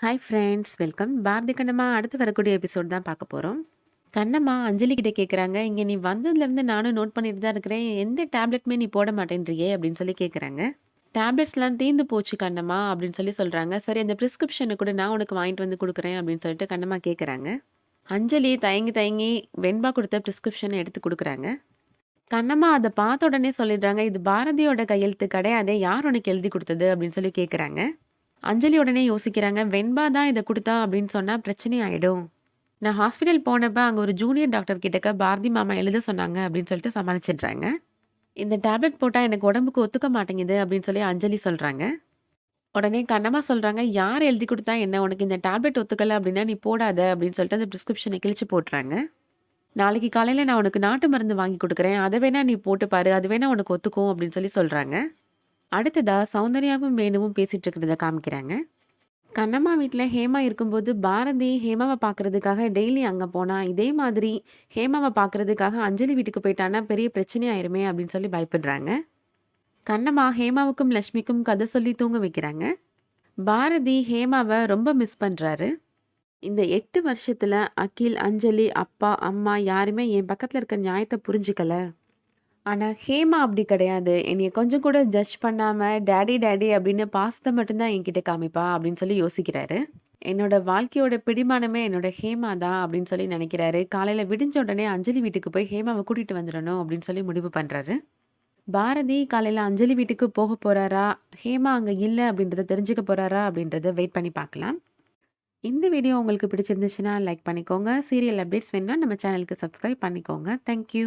Hi friends, welcome. Bharathi Kannamma அடுத்து வரக்கூடிய episode தான் பார்க்க போகிறோம். கண்ணம்மா அஞ்சலி கிட்ட கேட்குறாங்க, இங்கே நீ வந்ததுலேருந்து நானும் நோட் பண்ணிட்டு தான் இருக்கிறேன், எந்த டேப்லெட்டுமே நீ போட மாட்டேன்றியே அப்படின்னு சொல்லி கேட்குறாங்க. டேப்லெட்ஸ்லாம் தீர்ந்து போச்சு கண்ணம்மா அப்படின்னு சொல்லி சொல்கிறாங்க. சரி, அந்த ப்ரிஸ்கிரிப்ஷனை கூட நான் உனக்கு வாங்கிட்டு வந்து கொடுக்குறேன் அப்படின்னு சொல்லிட்டு கண்ணம்மா கேட்குறாங்க. அஞ்சலி தயங்கி தயங்கி வெண்பா கொடுத்த ப்ரிஸ்கிரிப்ஷனை எடுத்து கொடுக்குறாங்க. கண்ணம்மா அதை பார்த்த உடனே சொல்லிடுறாங்க, இது பாரதியோட கையெழுத்து கிடையாதே, யார் உனக்கு எழுதி கொடுத்தது அப்படின்னு சொல்லி கேட்குறாங்க. அஞ்சலி உடனே யோசிக்கிறாங்க, வெண்பா தான் இதை கொடுத்தா அப்படின்னு சொன்னா பிரச்சனை ஆயிடும். நான் ஹாஸ்பிட்டல் போனப்ப அங்க ஒரு ஜூனியர் டாக்டர் கிட்டக்க பாரதி மாமா எழுத சொன்னாங்க அப்படின்னு சொல்லிட்டு சமாளிச்சிடுறாங்க. இந்த டேப்லெட் போட்டா எனக்கு உடம்புக்கு ஒத்துக்க மாட்டேங்குது அப்படின்னு சொல்லி அஞ்சலி சொல்றாங்க. உடனே கண்ணம்மா சொல்றாங்க, யார் எழுதி கொடுத்தா என்ன, உனக்கு இந்த டேப்லெட் ஒத்துக்கல அப்படின்னா நீ போடாத அப்படின்னு சொல்லிட்டு அந்த பிரிஸ்கிரிப்ஷனை கிழிச்சு போட்டுறாங்க. நாளைக்கு காலையில நான் உனக்கு நாட்டு மருந்து வாங்கி கொடுக்குறேன், அதை வேணா நீ போட்டு பாரு, அது வேணா உனக்கு ஒத்துக்கும் அப்படின்னு சொல்லி சொல்றாங்க. அடுத்ததா சௌந்தர்யாவும் வேணுவும் பேசிட்டு இருக்கிறத காமிக்கிறாங்க. கண்ணம்மா வீட்ல ஹேமா இருக்கும்போது பாரதி ஹேமாவை பார்க்கறதுக்காக டெய்லி அங்க போனா, இதே மாதிரி ஹேமாவை பார்க்கறதுக்காக அஞ்சலி வீட்டுக்கு போயிட்டான்னா பெரிய பிரச்சனை ஆயிருமே அப்படின்னு சொல்லி பயப்படுறாங்க. கண்ணம்மா ஹேமாவுக்கும் லட்சுமிக்கும் கதை சொல்லி தூங்க வைக்கிறாங்க. பாரதி ஹேமாவை ரொம்ப மிஸ் பண்றாரு. இந்த 8 வருஷத்துல அகில், அஞ்சலி, அப்பா, அம்மா யாருமே என் பக்கத்துல இருக்க நியாயத்தை புரிஞ்சுக்கல. ஆனா ஹேமா அப்படி கிடையாது. என்னைய கொஞ்சம் கூட ஜட்ஜ் பண்ணாம டாடி டாடி அப்படின்னு பாசத்தை மட்டும்தான் என்கிட்ட காமிப்பா அப்படின்னு சொல்லி யோசிக்கிறாரு. என்னோட வாழ்க்கையோட பிடிமானமே என்னோட ஹேமா தான் அப்படின்னு சொல்லி நினைக்கிறாரு. காலையில விடிஞ்ச உடனே அஞ்சலி வீட்டுக்கு போய் ஹேமாவை கூட்டிட்டு வந்துடணும் அப்படின்னு சொல்லி முடிவு பண்றாரு. பாரதி காலையில அஞ்சலி வீட்டுக்கு போக போறாரா, ஹேமா அங்க இல்ல அப்படின்றத தெரிஞ்சுக்க போறாரா அப்படின்றத வெயிட் பண்ணி பார்க்கலாம். இந்த வீடியோ உங்களுக்கு பிடிச்சிருந்துச்சுன்னா லைக் பண்ணிக்கோங்க. சீரியல் அப்டேட்ஸ் வேணும்னா நம்ம சேனலுக்கு சப்ஸ்கிரைப் பண்ணிக்கோங்க. தேங்க்யூ.